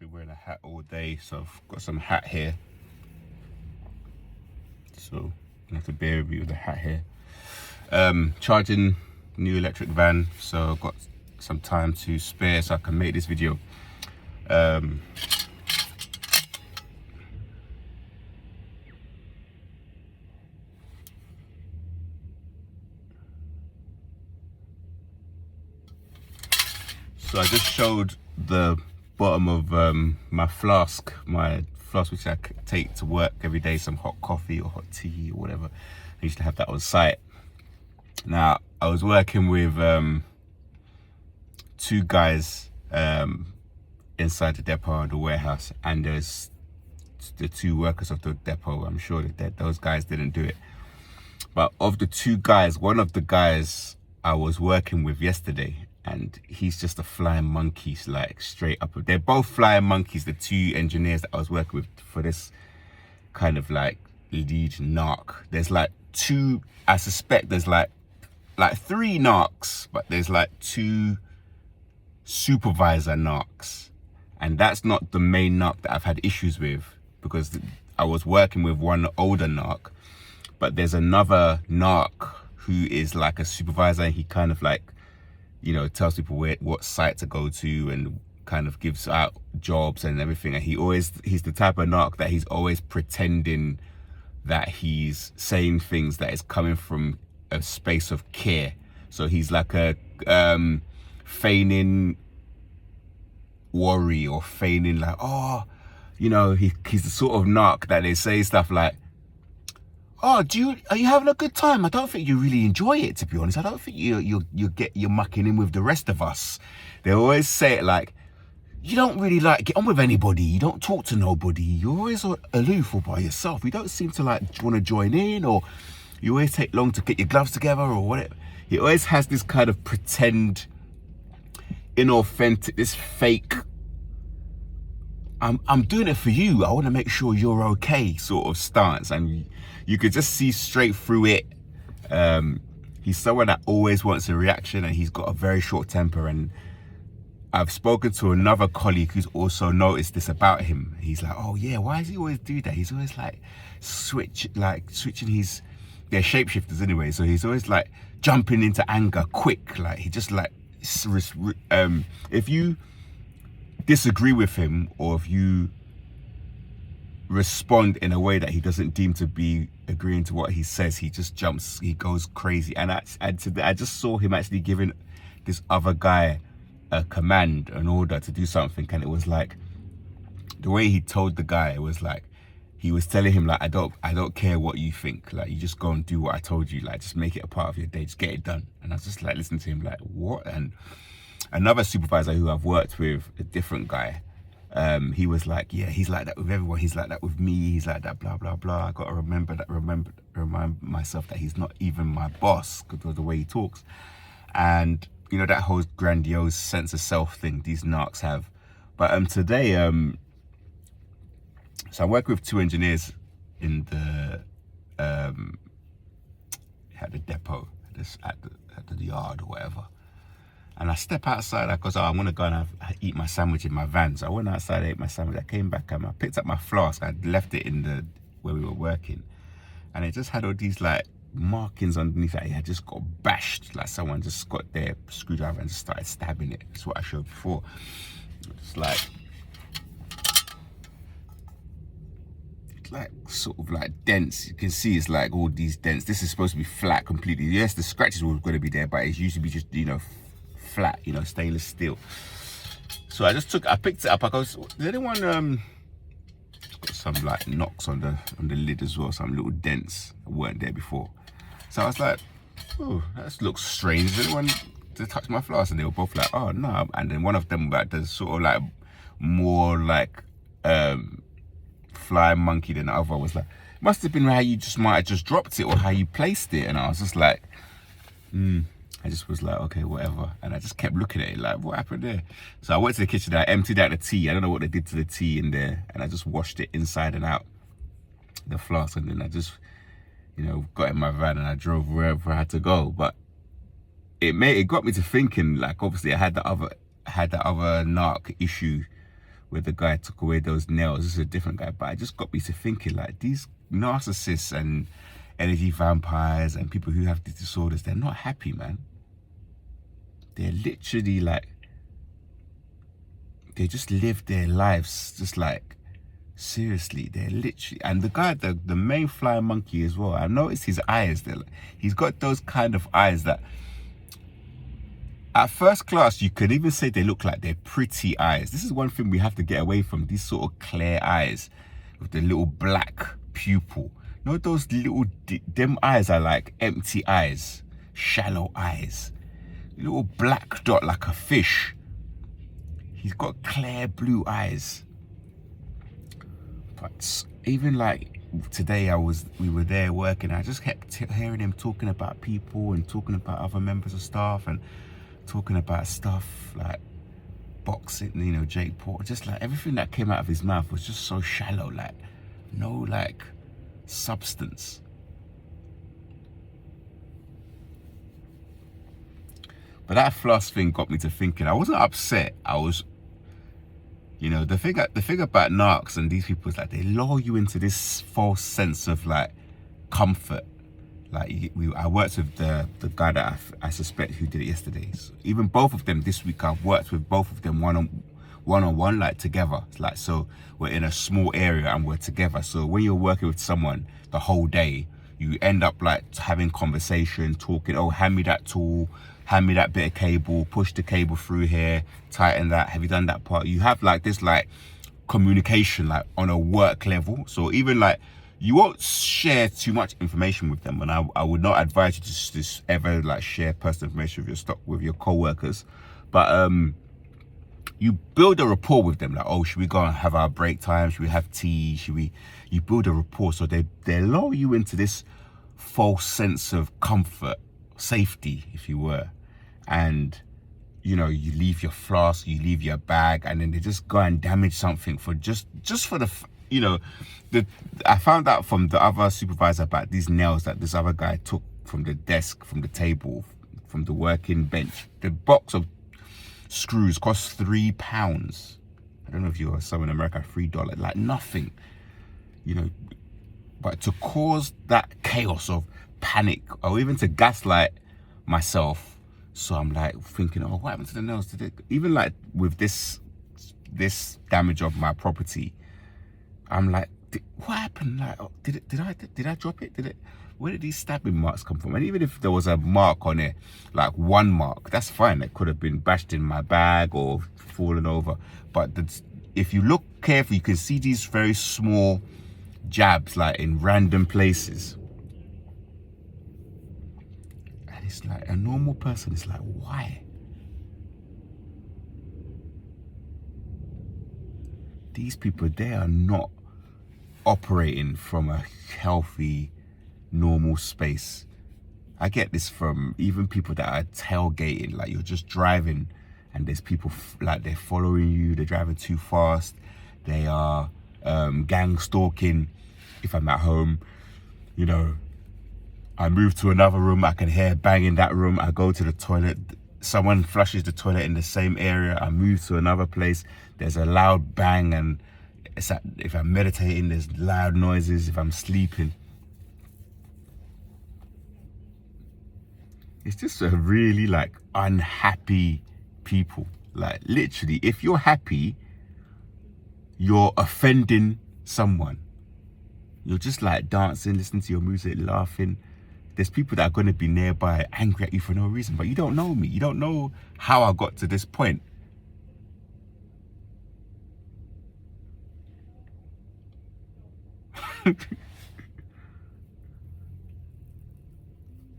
been wearing a hat all day, so I've got some hat here. So I have to bear with me with the hat here. Charging new electric van, so I've got some time to spare so I can make this video. So I just showed the bottom of my flask which I take to work every day, some hot coffee or hot tea or whatever. I used to have that on site. Now, I was working with two guys inside the depot or the warehouse, and there's the two workers of the depot. I'm sure that those guys didn't do it. But of the two guys, one of the guys I was working with yesterday, and he's just a flying monkey, like straight up. They're both flying monkeys, the two engineers that I was working with for this kind of like lead narc. There's like two, I suspect there's like three narcs, but there's like two supervisor narcs. And that's not the main narc that I've had issues with, because I was working with one older narc, but there's another narc who is like a supervisor, and he kind of like, you know, tells people what site to go to and kind of gives out jobs and everything. And he's the type of narc that he's always pretending that he's saying things that is coming from a space of care. So he's like a feigning worry, or feigning like, oh, you know, he's the sort of narc that they say stuff like, oh, are you having a good time? I don't think you really enjoy it, to be honest. I don't think you're mucking in with the rest of us. They always say it like, you don't really like get on with anybody. You don't talk to nobody. You're always aloof or by yourself. You don't seem to like want to join in, or you always take long to get your gloves together or whatever. He always has this kind of pretend, inauthentic, this fake, I'm doing it for you, I want to make sure you're okay sort of stance, and you could just see straight through it. He's someone that always wants a reaction, and he's got a very short temper. And I've spoken to another colleague who's also noticed this about him. He's like, oh yeah, why does he always do that? He's always like switching they're shapeshifters anyway, so he's always like jumping into anger quick. Like he just like, if you disagree with him, or if you respond in a way that he doesn't deem to be agreeing to what he says, he just jumps, he goes crazy. And I just saw him actually giving this other guy a command, an order to do something, and it was like, the way he told the guy, it was like he was telling him like, I don't care what you think, like you just go and do what I told you, like just make it a part of your day, just get it done. And I was just like listening to him like, what? And another supervisor who I've worked with, a different guy, he was like, yeah, he's like that with everyone. He's like that with me. He's like that, blah, blah, blah. I got to remind myself that he's not even my boss, because of the way he talks. And, you know, that whole grandiose sense of self thing these narcs have. But today, so I'm working with two engineers in the, at the depot, at the yard or whatever. And I step outside, because I'm going to go and eat my sandwich in my van. So I went outside, I ate my sandwich, I came back and I picked up my flask. I'd left it in where we were working. And it just had all these like markings underneath it. It had just got bashed, like someone just got their screwdriver and just started stabbing it. That's what I showed before. It's like sort of like dents. You can see it's like all these dents. This is supposed to be flat completely. Yes, the scratches were going to be there, but it's used to be just, you know, flat, you know, stainless steel. So I picked it up. I goes, did anyone got some like knocks on the lid as well, some little dents that weren't there before. So I was like, oh, that looks strange. Did anyone touch my flask? And they were both like, oh no. And then one of them, like, the sort of like more like flying monkey than the other, was like, must have been how you just might have just dropped it, or how you placed it. And I was just like, I just was like, okay, whatever. And I just kept looking at it like, what happened there? So I went to the kitchen, I emptied out the tea. I don't know what they did to the tea in there. And I just washed it inside and out, the flask. And then I just, you know, got in my van and I drove wherever I had to go. But it got me to thinking, like, obviously I had the other narc issue where the guy took away those nails. This is a different guy, but it just got me to thinking, like, these narcissists and energy vampires and people who have these disorders, they're not happy, man. They're literally like, they just live their lives just like, seriously, they're literally. And the guy, the main flying monkey as well, I noticed his eyes, they're like, he's got those kind of eyes that at first glance, you could even say they look like they're pretty eyes. This is one thing we have to get away from, these sort of clear eyes with the little black pupil. You know, those little, them eyes are like empty eyes, shallow eyes. Little black dot like a fish. He's got clear blue eyes. But even like today, we were there working. I just kept hearing him talking about people and talking about other members of staff and talking about stuff like boxing, you know, Jake Paul. Just like everything that came out of his mouth was just so shallow, like no like substance. But that floss thing got me to thinking. I wasn't upset. I was, you know, the thing about narcs and these people is like they lure you into this false sense of like comfort. Like I worked with the guy that I suspect who did it yesterday. So even both of them this week, I've worked with both of them one on one, like together. Like, so we're in a small area and we're together. So when you're working with someone the whole day, you end up like having conversation, talking. Oh, hand me that tool, hand me that bit of cable, push the cable through here, tighten that. Have you done that part? You have like this like communication like on a work level. So even like you won't share too much information with them, and I would not advise you to just ever like share personal information with your co-workers. But you build a rapport with them, like, oh, should we go and have our break time? Should we have tea? You build a rapport, so they lull you into this false sense of comfort, safety, if you were. And you know, you leave your flask, you leave your bag, and then they just go and damage something for just for the, you know, I found out from the other supervisor about these nails that this other guy took from the desk, from the table, from the working bench. The box of screws cost £3. I don't know if you're somewhere in America, $3, like nothing, you know. But to cause that chaos of panic, or even to gaslight myself, so I'm like thinking, oh, what happened to the nails? Did it, even like with this damage of my property, I'm like, what happened? Like, oh, did I drop it? Where did these stabbing marks come from? And even if there was a mark on it, like one mark, that's fine. It could have been bashed in my bag or fallen over. But if you look carefully, you can see these very small jabs, like in random places. And it's like a normal person is like, why? These people, they are not operating from a healthy, normal space. I get this from even people that are tailgating, like you're just driving and there's people like they're following you, they're driving too fast, they are gang stalking. If I'm at home, you know, I move to another room, I can hear bang in that room, I go to the toilet, someone flushes the toilet in the same area, I move to another place, there's a loud bang, and it's like, if I'm meditating, there's loud noises. If I'm sleeping, it's just a really like unhappy people. Like literally, if you're happy, you're offending someone. You're just like dancing, listening to your music, laughing. There's people that are going to be nearby angry at you for no reason, but you don't know me. You don't know how I got to this point.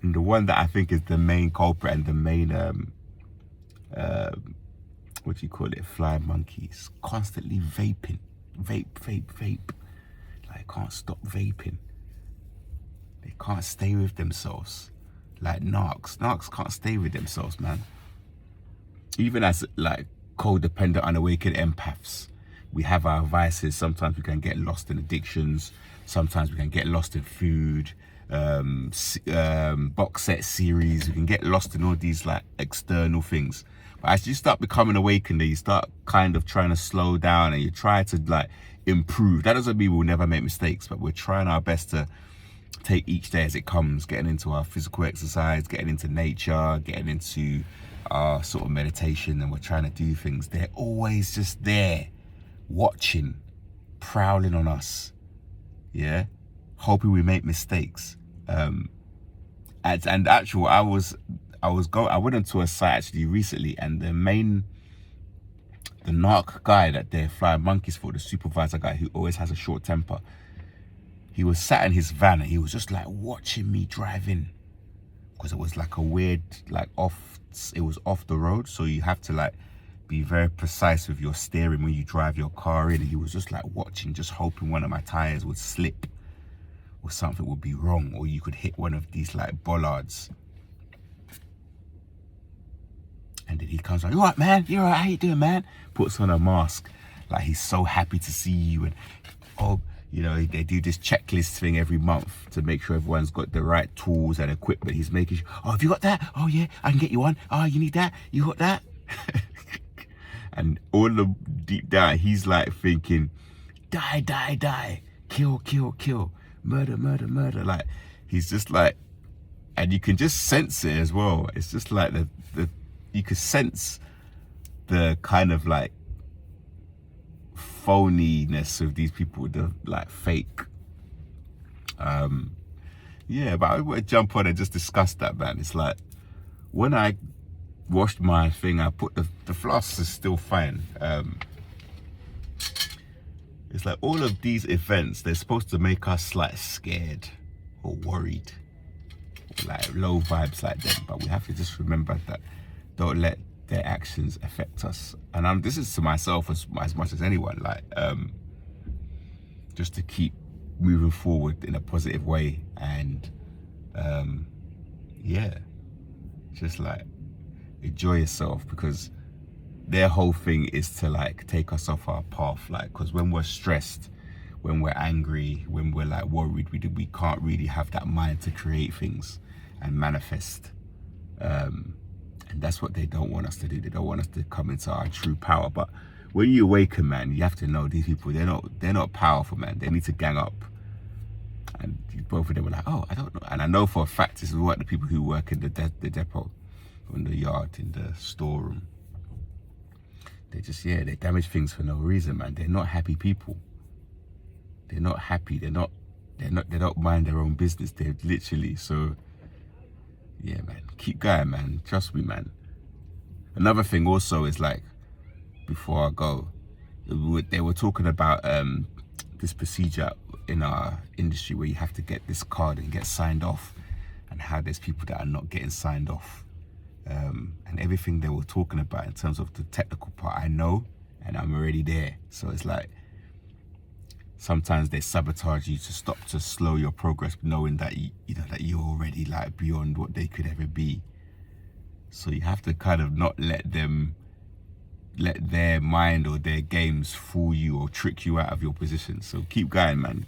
And the one that I think is the main culprit and the main what do you call it, fly monkeys, constantly vaping, vape, like can't stop vaping. They can't stay with themselves. Like narcs can't stay with themselves, man. Even as like codependent, unawakened empaths, we have our vices. Sometimes we can get lost in addictions. Sometimes we can get lost in food, box set series. We can get lost in all these like external things. But as you start becoming awakened, you start kind of trying to slow down and you try to like improve. That doesn't mean we'll never make mistakes, but we're trying our best to take each day as it comes, getting into our physical exercise, getting into nature, getting into our sort of meditation, and we're trying to do things. They're always just there, watching, prowling on us, yeah, hoping we make mistakes. And actual, I went into a site actually recently, and the narc guy that they're flying monkeys for, the supervisor guy who always has a short temper, he was sat in his van and he was just like watching me driving, because it was like a weird, like it was off the road, so you have to like be very precise with your steering when you drive your car in. And he was just like watching, just hoping one of my tires would slip or something would be wrong, or you could hit one of these like bollards. And then he comes like, "You all right, man? You all right? How you doing, man?" Puts on a mask, like he's so happy to see you. And oh, you know, they do this checklist thing every month to make sure everyone's got the right tools and equipment. He's making sure, "Oh, have you got that? Oh yeah, I can get you one. Oh, you need that? You got that?" And all the deep down, he's like thinking, "Die, die, die, kill, kill, kill, murder, murder, murder." Like he's just like, and you can just sense it as well. It's just like you could sense the kind of like phoniness of these people, the like fake. Yeah, but I want to jump on and just discuss that, man. It's like when I washed my thing, I put the floss is still fine. It's like all of these events, they're supposed to make us like scared or worried, or like low vibes like them, but we have to just remember that don't let their actions affect us. And this is to myself as much as anyone, like just to keep moving forward in a positive way. And yeah, just like enjoy yourself, because their whole thing is to like take us off our path. Like, because when we're stressed, when we're angry, when we're like worried, we can't really have that mind to create things and manifest. And that's what they don't want us to do. They don't want us to come into our true power. But when you awaken, man, you have to know these people, they're not powerful, man. They need to gang up. And both of them were like, "Oh, I don't know." And I know for a fact this is what the people who work in the depot, in the yard, in the storeroom, they just, yeah, they damage things for no reason, man. They're not happy people. They're not happy. They don't mind their own business. They're literally, so yeah, man, keep going, man. Trust me, man. Another thing also is like, before I go, they were talking about this procedure in our industry where you have to get this card and get signed off, and how there's people that are not getting signed off. And everything they were talking about in terms of the technical part, I know, and I'm already there. So it's like, sometimes they sabotage you to slow your progress, knowing that you know that you're already like beyond what they could ever be. So you have to kind of not let their mind or their games fool you or trick you out of your position. So keep going, man.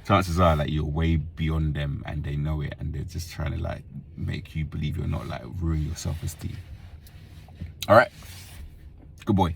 Chances are like you're way beyond them and they know it, and they're just trying to like make you believe you're not, like ruin your self-esteem. All right, good boy.